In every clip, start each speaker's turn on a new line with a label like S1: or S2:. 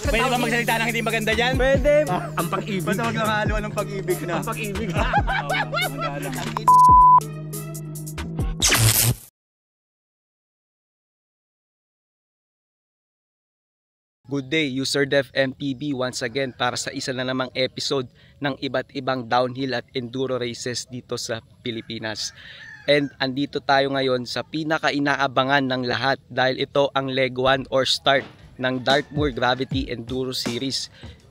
S1: Pwede ba magsalita ng hindi maganda dyan?
S2: Pwede.
S1: Ang pag-ibig.
S2: Basta wag lang haluan ng pag-ibig na.
S1: Ang pag-ibig.
S3: Good day, User Dev MPB once again para sa isa na namang episode ng iba't ibang downhill at enduro races dito sa Pilipinas. And andito tayo ngayon sa pinaka-inaabangan ng lahat dahil ito ang leg 1 or start ng Dartmoor Gravity Enduro Series.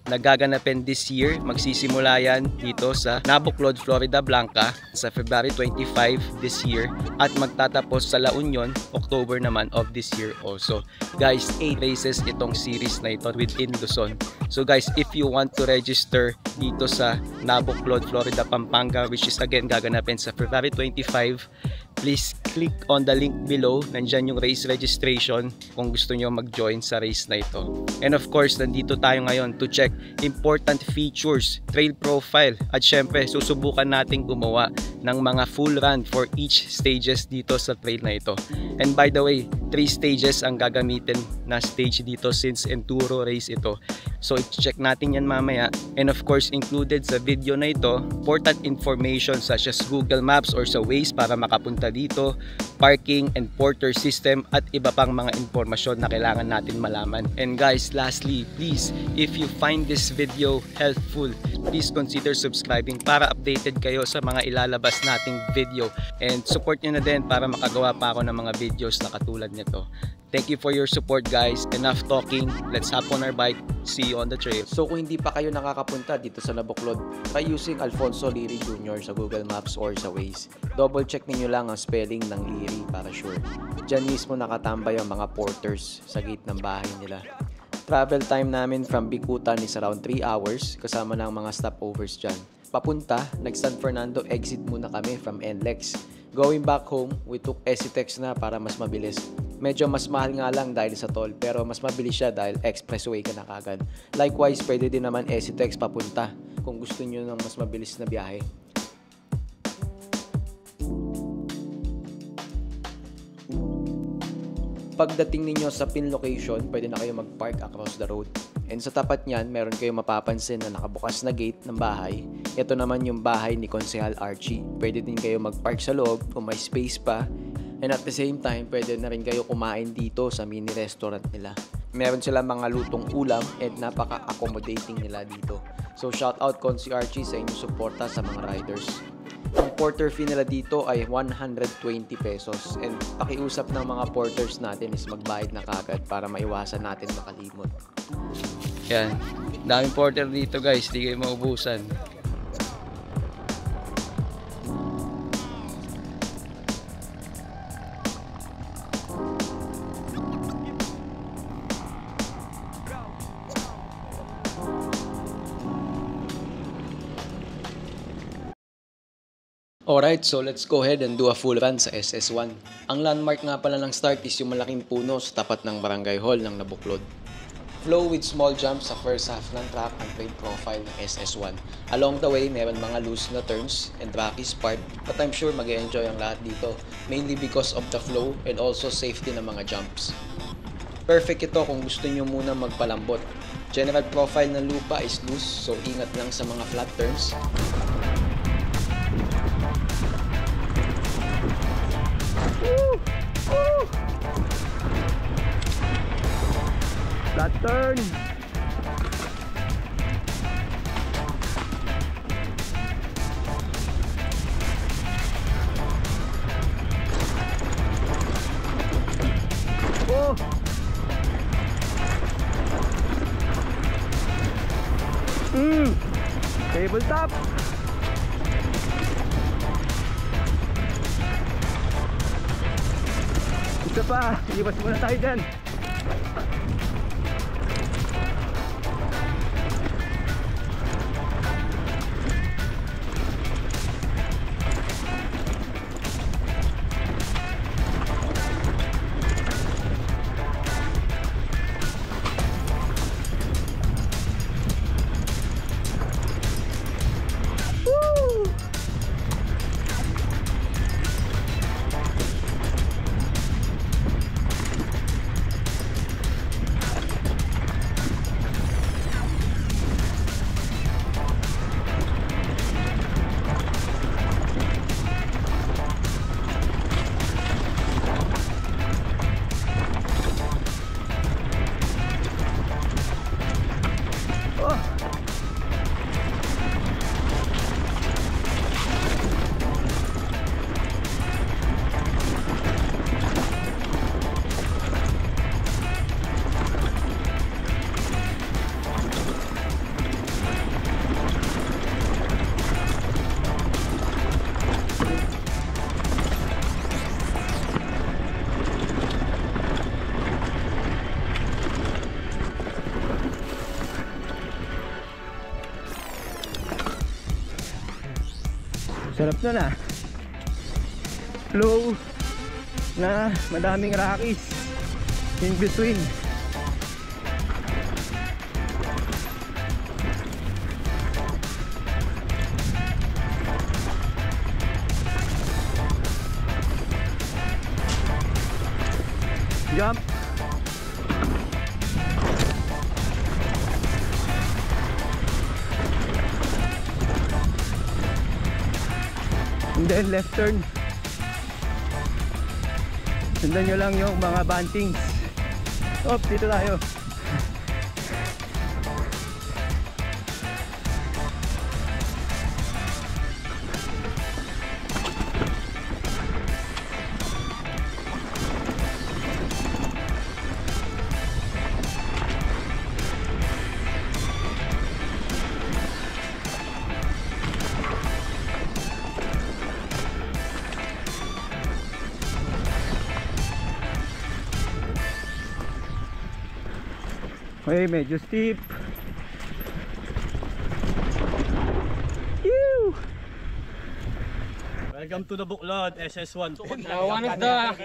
S3: Nagaganapin this year, magsisimula yan dito sa Nabuclod, Florida Blanca sa February 25 this year at magtatapos sa La Union, October naman of this year also. Guys, 8 races itong series na ito within Luzon. So guys, if you want to register dito sa Nabuclod, Florida, Pampanga, which is again gaganapin sa February 25, please click on the link below. Nandyan yung race registration kung gusto nyo mag-join sa race na ito. And of course, nandito tayo ngayon to check important features, trail profile, at syempre susubukan nating gumawa ng mga full run for each stages dito sa trail na ito. And by the way, 3 stages ang gagamitin na stage dito since enduro race ito. So i-check natin yan mamaya. And of course, included sa video na ito, important information such as Google Maps or sa Waze para makapunta dito, parking and porter system at iba pang mga impormasyon na kailangan natin malaman. And guys, lastly, please, if you find this video helpful, please consider subscribing para updated kayo sa mga ilalabas nating video. And support nyo na din para makagawa pa ako ng mga videos na katulad nito. Thank you for your support guys. Enough talking. Let's hop on our bike. See you on the trail.
S4: So kung hindi pa kayo nakakapunta dito sa Nabuclod, try using Alfonso Liri Jr. sa Google Maps or sa Waze. Double check ninyo lang ang spelling ng Liri para sure. Diyan mismo nakatambay ang mga porters sa gate ng bahay nila. Travel time namin from Bicutan is around 3 hours kasama ng mga stopovers dyan. Papunta, nag-San Fernando exit muna kami from NLEX. Going back home, we took EasyTex na para mas mabilis. Medyo mas mahal nga lang dahil sa toll pero mas mabilis siya dahil expressway ka na kagad. Likewise, pwede din naman EasyTex papunta kung gusto nyo ng mas mabilis na biyahe. Pagdating ninyo sa pin location, pwede na kayo mag-park across the road. And sa tapat niyan, meron kayong mapapansin na nakabukas na gate ng bahay. Ito naman yung bahay ni Konsehal Archie. Pwede din kayo mag-park sa loob kung may space pa. And at the same time, pwede na rin kayo kumain dito sa mini restaurant nila. Meron sila mga lutong ulam and napaka-accommodating nila dito. So shout out Konsi Archie sa inyong suporta sa mga riders. Ang porter fee nila dito ay 120 pesos and pakiusap ng mga porters natin is magbayad na kagad para maiwasan natin makalimot.
S3: Yan. Daming porter dito guys. Di kayo maubusan.
S4: Alright, so let's go ahead and do a full run sa SS1. Ang landmark nga pala ng start is yung malaking puno sa tapat ng barangay hall ng Nabuclod. Flow with small jumps sa first half ng track ang trail profile ng SS1. Along the way, meron mga loose na turns and rocky part, but I'm sure mag-enjoy ang lahat dito, mainly because of the flow and also safety ng mga jumps. Perfect ito kung gusto nyo muna magpalambot. General profile ng lupa is loose, so ingat lang sa mga flat turns.
S2: Flat turn. Oh. Tabletop. Isa pa, iwas muna tayo dyan. Sarap na na. Low na madaming rockies in between. Jump. And then left turn. Sundan nyo lang yung mga bantings. Oh, dito tayo. Okay, medyo steep. Ew!
S1: Welcome to the Buklod, SS1.
S5: One of the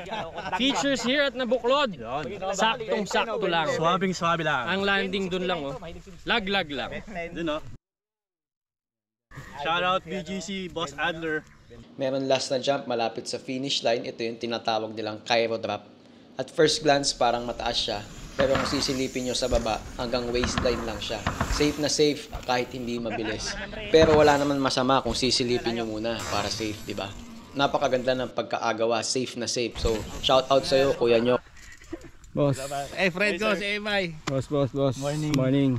S5: features here at Nabuklod. Saktong-sakto lang.
S1: Swabing-swabe lang.
S5: Ang landing dun lang, oh. Lag-lag lang.
S1: Dun, oh. Shoutout BGC, Boss Adler.
S4: Meron last na jump malapit sa finish line. Ito yung tinatawag nilang Cairo drop. At first glance parang mataas siya, pero kung sisilipin nyo sa baba, hanggang waistline lang siya. Safe na safe kahit hindi mabilis. Pero wala naman masama kung sisilipin nyo muna para safe, di ba? Napakaganda ng pagkaagawa, safe na safe. So, shout out sa'yo, Kuya Nyo.
S2: Boss.
S1: Eh, friend ko, si Emay.
S2: Boss. Morning.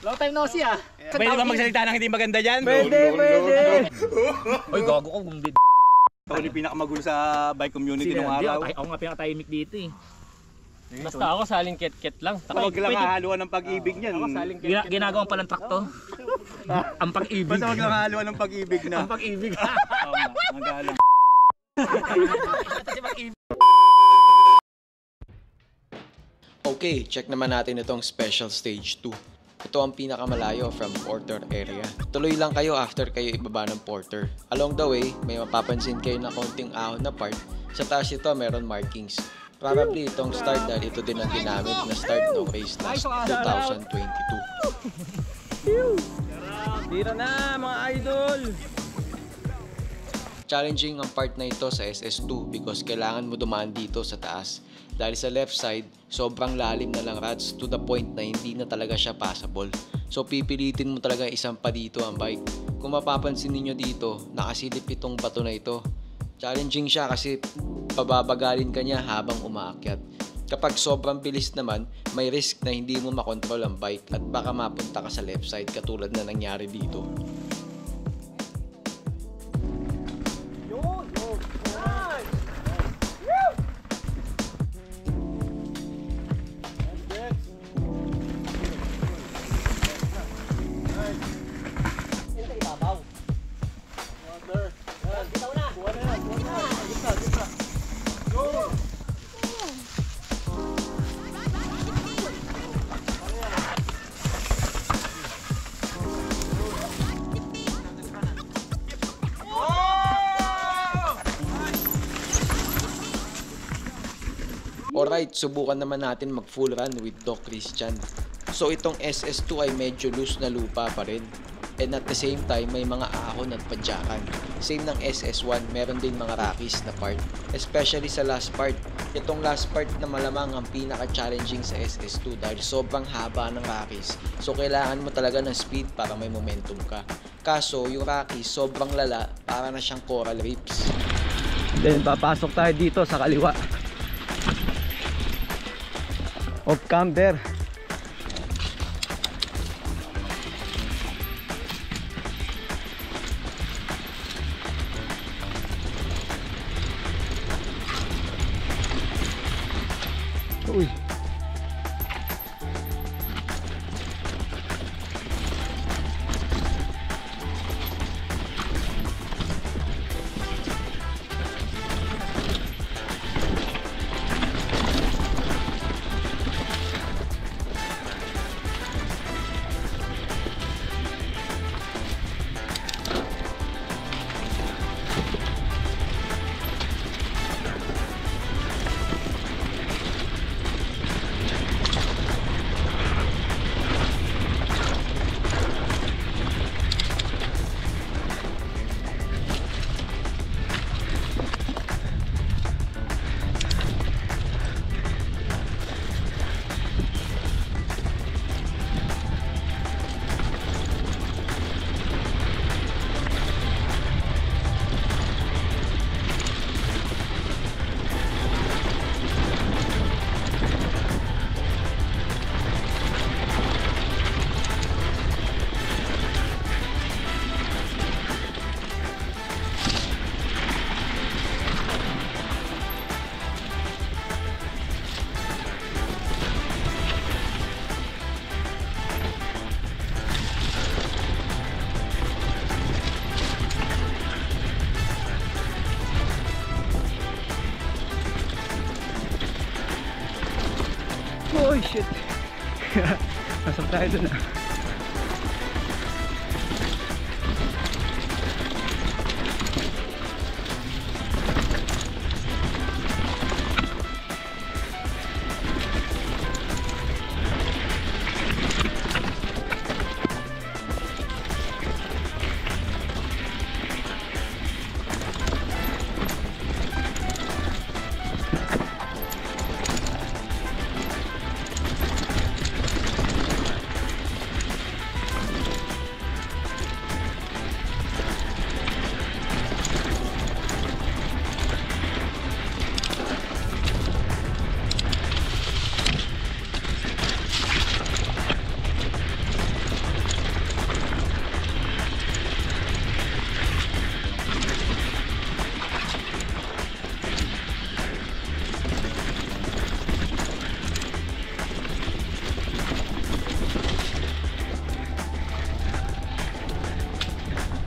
S5: Long time no see, ah.
S1: Pwede ba magsalita ng hindi maganda dyan?
S2: Pwede!
S5: Oy, gago ko kung
S1: Ako yung pinakamagulo sa bike community nung araw.
S5: Ako nga pinakatahimik dito, eh. Basta ako saling ket-ket lang.
S1: Huwag lang hahaluan ng pag-ibig niyan.
S5: Ginagawang palang trakto. Ang pag-ibig.
S1: Basta huwag lang hahaluan ng pag-ibig na.
S5: Ang pag-ibig.
S1: Oo nga, magalang.
S4: Okay, check naman natin itong special stage 2. Ito ang pinakamalayo from Porter area. Tuloy lang kayo after kayo ibaba ng Porter. Along the way, may mapapansin kayo na konting ahon na part. Sa taas ito, meron markings. Probably itong start dahil ito din ang ginamit na start ng race last 2022.
S2: Tira na mga idol!
S4: Challenging ang part na ito sa SS2 because kailangan mo dumaan dito sa taas. Dahil sa left side, sobrang lalim na lang rats to the point na hindi na talaga siya passable. So pipilitin mo talaga isang pa dito ang bike. Kung mapapansin niyo dito, nakasilip itong bato na ito. Challenging siya kasi pababagalin ka niya habang umaakyat. Kapag sobrang bilis naman, may risk na hindi mo makontrol ang bike at baka mapunta ka sa left side katulad na nangyari dito. Alright, subukan naman natin mag full run with Doc Christian. So itong SS2 ay medyo loose na lupa pa rin. And at the same time, may mga ahon at padyakan. Same ng SS1, meron din mga rockies na part. Especially sa last part. Itong last part na malamang ang pinaka-challenging sa SS2 dahil sobrang haba ng rockies. So kailangan mo talaga ng speed para may momentum ka. Kaso yung rockies sobrang lala, para na siyang coral reefs.
S2: Then papasok tayo dito sa kaliwa. Off camber. Uy. Uy, shit. Pasok tayo dun ah.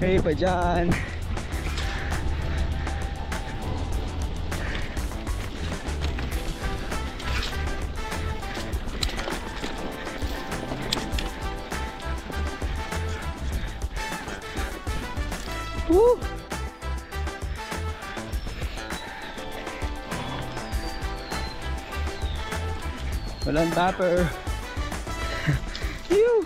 S2: Hey pa dyan. Woo! Walang topper. Phew!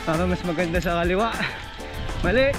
S2: Para mas maganda sa kaliwa. Mali.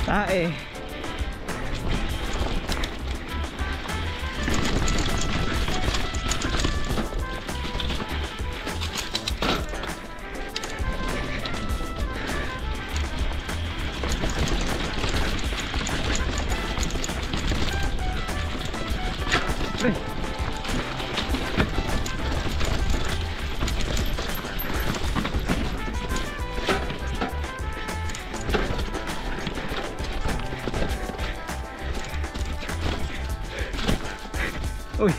S2: Tae. Uy,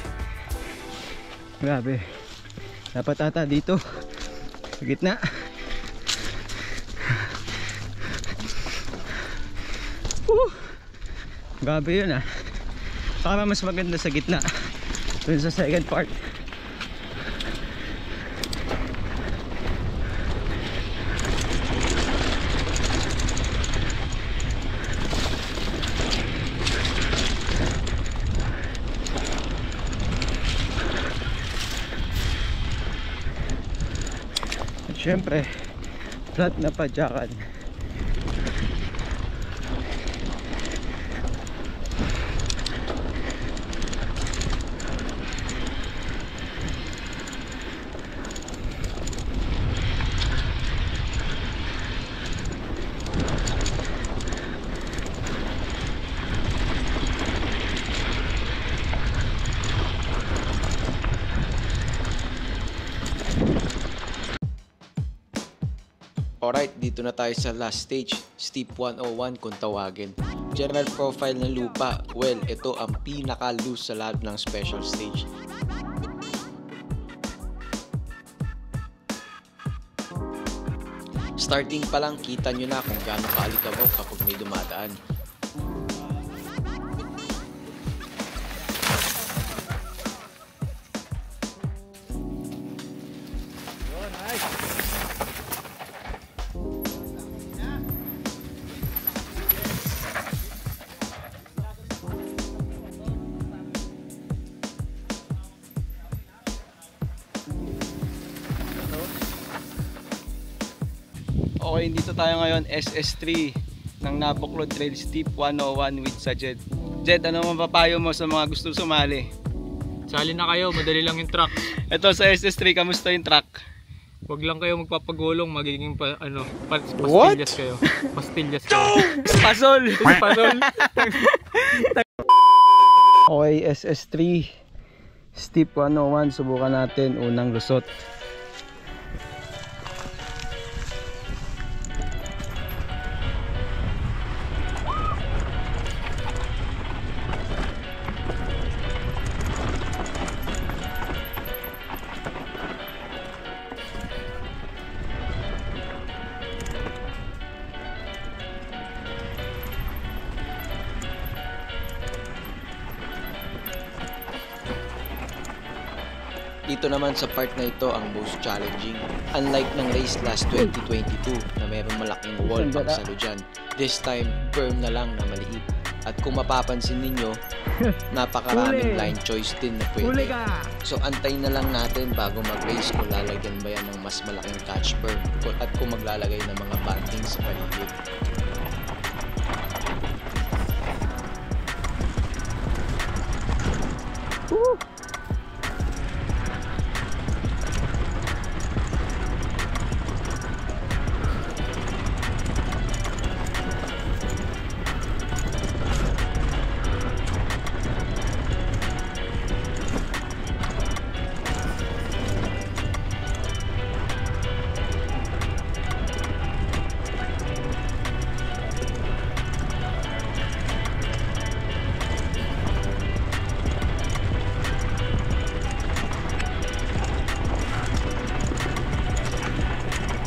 S2: grabe. Dapat ata dito sa gitna. Grabe yun ah. Para mas maganda sa gitna dun sa second part. Siyempre, flat na padyakan.
S4: Alright, dito na tayo sa last stage, Steep 101 kung tawagin. General profile ng lupa, well, ito ang pinaka-loose sa lahat ng special stage. Starting pa lang, kita nyo na kung gaano kaalikabok kapag may dumadaan.
S3: Okay, dito tayo ngayon, SS3 ng Nabuklod Trail Steep 101 with sa Jed. Jed, ano mapapayo mo sa mga gusto sumali?
S5: Sali na kayo, madali lang yung track.
S3: Ito sa SS3, kamusta yung track?
S5: Huwag lang kayo magpapagulong, magiging pastillas kayo. Pastillas kayo.
S3: Pasol!
S5: Pasol.
S2: Okay, SS3 Steep 101, subukan natin unang lusot.
S4: Dito naman sa part na ito ang most challenging. Unlike ng race last 2022 na mayroong malaking wall pang salo dyan, this time firm na lang na maliit. At kung mapapansin ninyo, napakaraming line choice din na pwede. So antayin na lang natin bago mag-race kung lalagyan ba yan ng mas malaking catch berm at kung maglalagay ng mga banting sa paligid.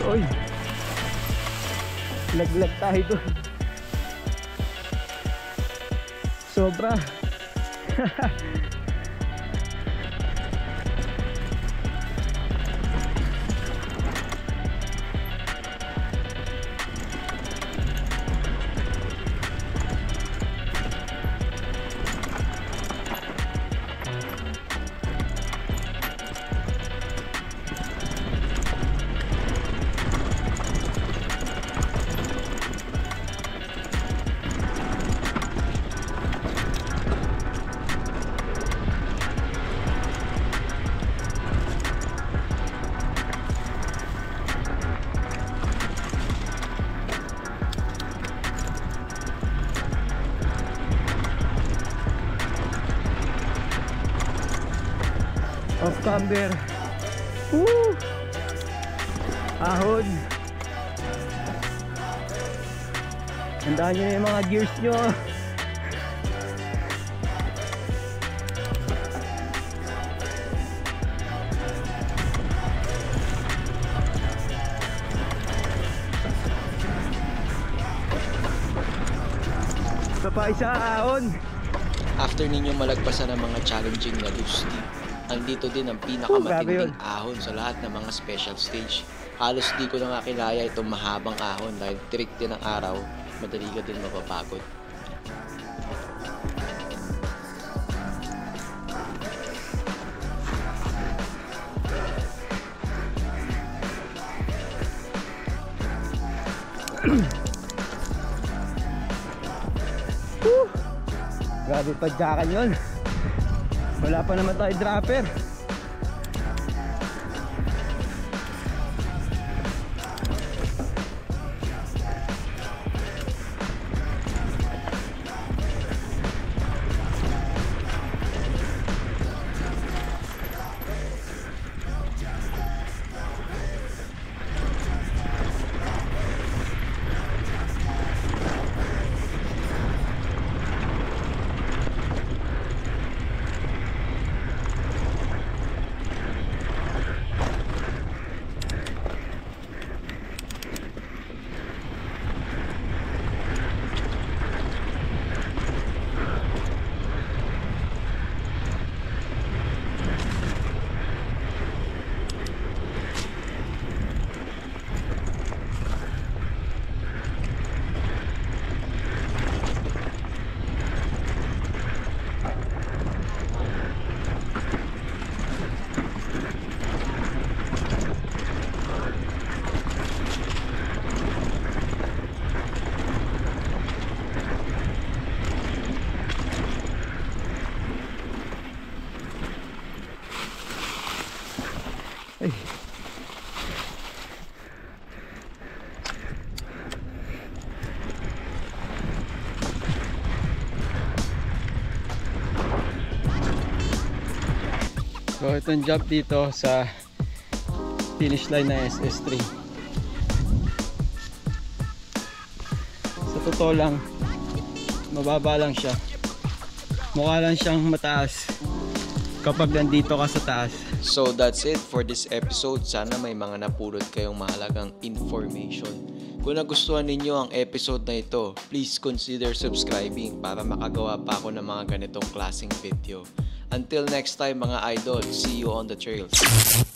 S2: Oy, laglag tayo doon. Sobra. Off camber. Woo! Ahon. Tandaan nyo na yung mga gears nyo. Isa pa, isa ahon.
S4: After ninyong malagpasan ng mga challenging na loose steep, andito din ang pinakamatinding ahon sa lahat ng mga special stage. Halos di ko na nga kinaya itong mahabang ahon dahil tirik din ang araw, madali ka din mapapagod.
S2: Grabe padyakan yun. Wala pa naman tayo dropper. So itong jump dito sa finish line na SS3. Sa totoo lang, mababa lang siya. Mukha lang siyang mataas kapag nandito ka sa taas.
S4: So that's it for this episode. Sana may mga napulot kayong mahalagang information. Kung nagustuhan ninyo ang episode na ito, please consider subscribing para makagawa pa ako ng mga ganitong klaseng video. Until next time mga idol, see you on the trails.